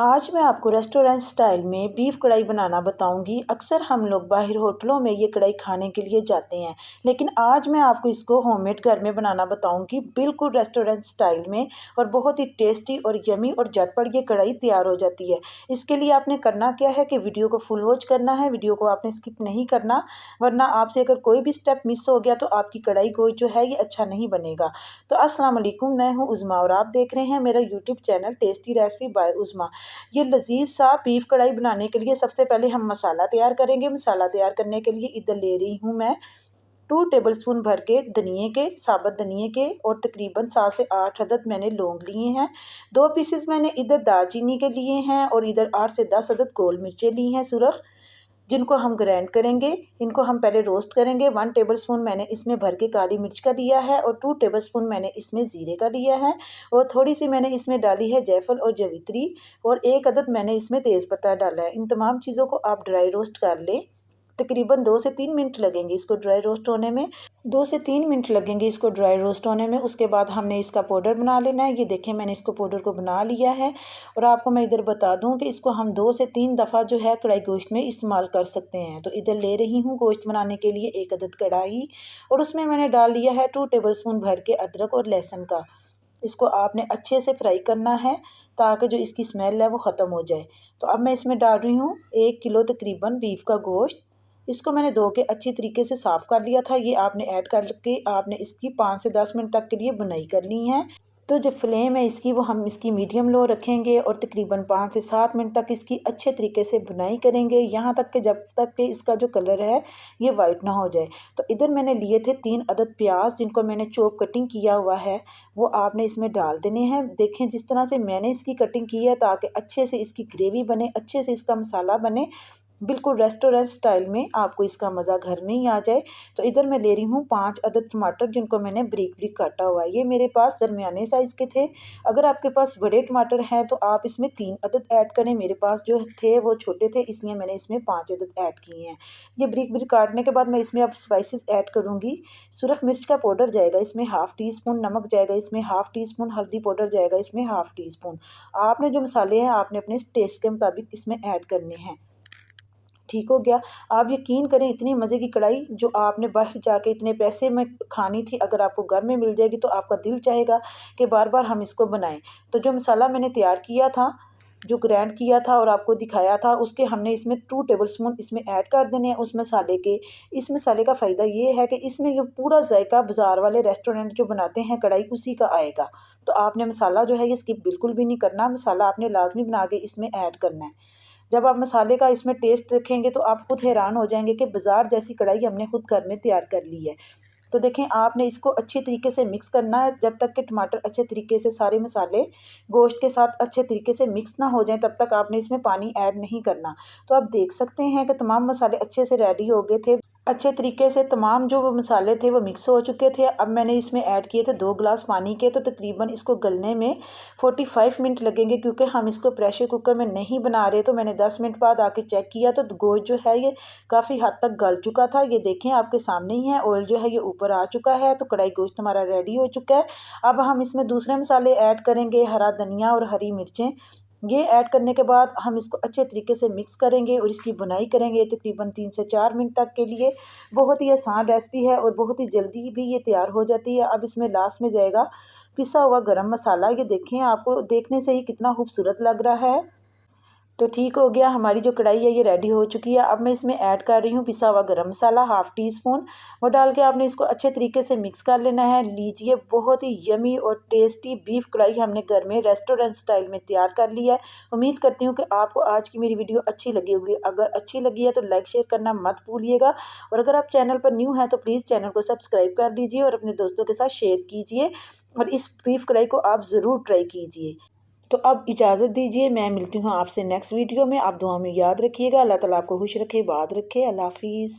आज मैं आपको रेस्टोरेंट स्टाइल में बीफ कढ़ाई बनाना बताऊंगी। अक्सर हम लोग बाहर होटलों में ये कढ़ाई खाने के लिए जाते हैं, लेकिन आज मैं आपको इसको होममेड घर में बनाना बताऊंगी, बिल्कुल रेस्टोरेंट स्टाइल में। और बहुत ही टेस्टी और यमी और झटपट ये कढ़ाई तैयार हो जाती है। इसके लिए आपने करना क्या है कि वीडियो को फुल वॉच करना है, वीडियो को आपने स्किप नहीं करना, वरना आपसे अगर कोई भी स्टेप मिस हो गया तो आपकी कढ़ाई गोश्त जो है ये अच्छा नहीं बनेगा। तो अस्सलाम वालेकुम, मैं हूँ उज़मा और आप देख रहे हैं मेरा YouTube channel tasty recipe by Uzma. ये लजीज सा बीफ कढ़ाई बनाने के लिए सबसे पहले हम मसाला तैयार करेंगे। मसाला तैयार करने के लिए इधर ले रही हूँ मैं 2 टेबलस्पून भर के धनिए के, साबुत धनिए के, और तकरीबन 7 से 8 अदद मैंने लौंग लिए हैं। 2 पीसेस मैंने इधर दालचीनी के लिए हैं और इधर 8 से 10 अदद गोल मिर्चें ली हैं सुरख, जिनको हम ग्राइंड करेंगे। इनको हम पहले रोस्ट करेंगे। 1 टेबलस्पून मैंने इसमें भर के काली मिर्च का लिया है और 2 टेबलस्पून मैंने इसमें ज़ीरे का लिया है और थोड़ी सी मैंने इसमें डाली है जायफल और जवित्री और 1 अदद मैंने इसमें तेज़पत्ता डाला है। इन तमाम चीज़ों को आप ड्राई रोस्ट कर लें। तकरीबन 2 से 3 मिनट लगेंगे इसको ड्राई रोस्ट होने में। 2 से 3 मिनट लगेंगे इसको ड्राई रोस्ट होने में। उसके बाद हमने इसका पाउडर बना लेना है। ये देखें, मैंने इसको पाउडर को बना लिया है। और आपको मैं इधर बता दूं कि इसको हम 2 से 3 दफ़ा जो है कढ़ाई गोश्त में इस्तेमाल कर सकते हैं। तो इधर ले रही हूँ गोश्त बनाने के लिए 1 अदद कढ़ाई और उसमें मैंने डाल लिया है 2 टेबलस्पून भर के अदरक और लहसुन का। इसको आपने अच्छे से फ्राई करना है ताकि जो इसकी स्मेल है वो ख़त्म हो जाए। तो अब मैं इसमें डाल रही हूँ 1 किलो तकरीबन बीफ का गोश्त। इसको मैंने धो के अच्छी तरीके से साफ़ कर लिया था। ये आपने ऐड करके आपने इसकी 5 से 10 मिनट तक के लिए बुनाई करनी है। तो जो फ्लेम है इसकी वो हम इसकी मीडियम लो रखेंगे और तकरीबन 5 से 7 मिनट तक इसकी अच्छे तरीके से बुनाई करेंगे, यहाँ तक कि जब तक कि इसका जो कलर है ये वाइट ना हो जाए। तो इधर मैंने लिए थे 3 अदद प्याज, जिनको मैंने चॉप कटिंग किया हुआ है, वो आपने इसमें डाल देने हैं। देखें जिस तरह से मैंने इसकी कटिंग की है ताकि अच्छे से इसकी ग्रेवी बने, अच्छे से इसका मसाला बने, बिल्कुल रेस्टोरेंट स्टाइल में आपको इसका मज़ा घर में ही आ जाए। तो इधर मैं ले रही हूँ 5 अदद टमाटर, जिनको मैंने ब्रीक ब्रीक काटा हुआ है। ये मेरे पास दरमियाने साइज़ के थे। अगर आपके पास बड़े टमाटर हैं तो आप इसमें 3 अदद ऐड करें। मेरे पास जो थे वो छोटे थे, इसलिए मैंने इसमें 5 अदद ऐड किए हैं। ये ब्रीक ब्रीक काटने के बाद मैं इसमें अब स्पाइसेस ऐड करूँगी। सुरख मिर्च का पाउडर जाएगा इसमें ½ टी स्पून, नमक जाएगा इसमें ½ टी स्पून, हल्दी पाउडर जाएगा इसमें ½ टी स्पून। आपने जो मसाले हैं आपने अपने टेस्ट के मुताबिक इसमें ऐड करने हैं। ठीक हो गया। आप यकीन करें, इतनी मज़े की कढ़ाई जो आपने बाहर जाके इतने पैसे में खानी थी, अगर आपको घर में मिल जाएगी तो आपका दिल चाहेगा कि बार बार हम इसको बनाएं। तो जो मसाला मैंने तैयार किया था, जो ग्राइंड किया था और आपको दिखाया था, उसके हमने इसमें 2 टेबलस्पून इसमें ऐड कर देने हैं उस मसाले के। इस मसाले का फ़ायदा ये है कि इसमें ये पूरा जायका बाज़ार वाले रेस्टोरेंट जो बनाते हैं कढ़ाई उसी का आएगा। तो आपने मसाला जो है ये स्किप बिल्कुल भी नहीं करना, मसाला आपने लाजमी बना के इसमें ऐड करना है। जब आप मसाले का इसमें टेस्ट देखेंगे तो आप खुद हैरान हो जाएंगे कि बाज़ार जैसी कढ़ाई हमने खुद घर में तैयार कर ली है। तो देखें, आपने इसको अच्छे तरीके से मिक्स करना है जब तक कि टमाटर अच्छे तरीके से सारे मसाले गोश्त के साथ अच्छे तरीके से मिक्स ना हो जाएं, तब तक आपने इसमें पानी ऐड नहीं करना। तो आप देख सकते हैं कि तमाम मसाले अच्छे से रेडी हो गए थे, अच्छे तरीके से तमाम जो वो मसाले थे वो मिक्स हो चुके थे। अब मैंने इसमें ऐड किए थे 2 गिलास पानी के। तो तकरीबन इसको गलने में 45 मिनट लगेंगे, क्योंकि हम इसको प्रेशर कुकर में नहीं बना रहे। तो मैंने 10 मिनट बाद आके चेक किया तो गोश्त जो है ये काफ़ी हद तक गल चुका था। ये देखें आपके सामने ही है, ऑयल जो है ये ऊपर आ चुका है। तो कढ़ाई गोश्त हमारा रेडी हो चुका है। अब हम इसमें दूसरे मसाले ऐड करेंगे, हरा धनिया और हरी मिर्चें। ये ऐड करने के बाद हम इसको अच्छे तरीके से मिक्स करेंगे और इसकी बुनाई करेंगे तकरीबन 3 से 4 मिनट तक के लिए। बहुत ही आसान रेसिपी है और बहुत ही जल्दी भी ये तैयार हो जाती है। अब इसमें लास्ट में जाएगा पिसा हुआ गरम मसाला। ये देखें, आपको देखने से ही कितना खूबसूरत लग रहा है। तो ठीक हो गया, हमारी जो कढ़ाई है ये रेडी हो चुकी है। अब मैं इसमें ऐड कर रही हूँ पिसा हुआ गरम मसाला ½ टी स्पून। वो डाल के आपने इसको अच्छे तरीके से मिक्स कर लेना है। लीजिए, बहुत ही यमी और टेस्टी बीफ कढ़ाई हमने घर में रेस्टोरेंट स्टाइल में तैयार कर लिया है। उम्मीद करती हूँ कि आपको आज की मेरी वीडियो अच्छी लगी होगी। अगर अच्छी लगी है तो लाइक शेयर करना मत भूलिएगा, और अगर आप चैनल पर न्यू हैं तो प्लीज़ चैनल को सब्सक्राइब कर लीजिए और अपने दोस्तों के साथ शेयर कीजिए, और इस बीफ कढ़ाई को आप ज़रूर ट्राई कीजिए। तो अब इजाज़त दीजिए, मैं मिलती हूँ आपसे नेक्स्ट वीडियो में। आप दुआ में याद रखिएगा। अल्लाह ताला आपको खुश रखे, बात रखे। अल्लाह हाफिज़।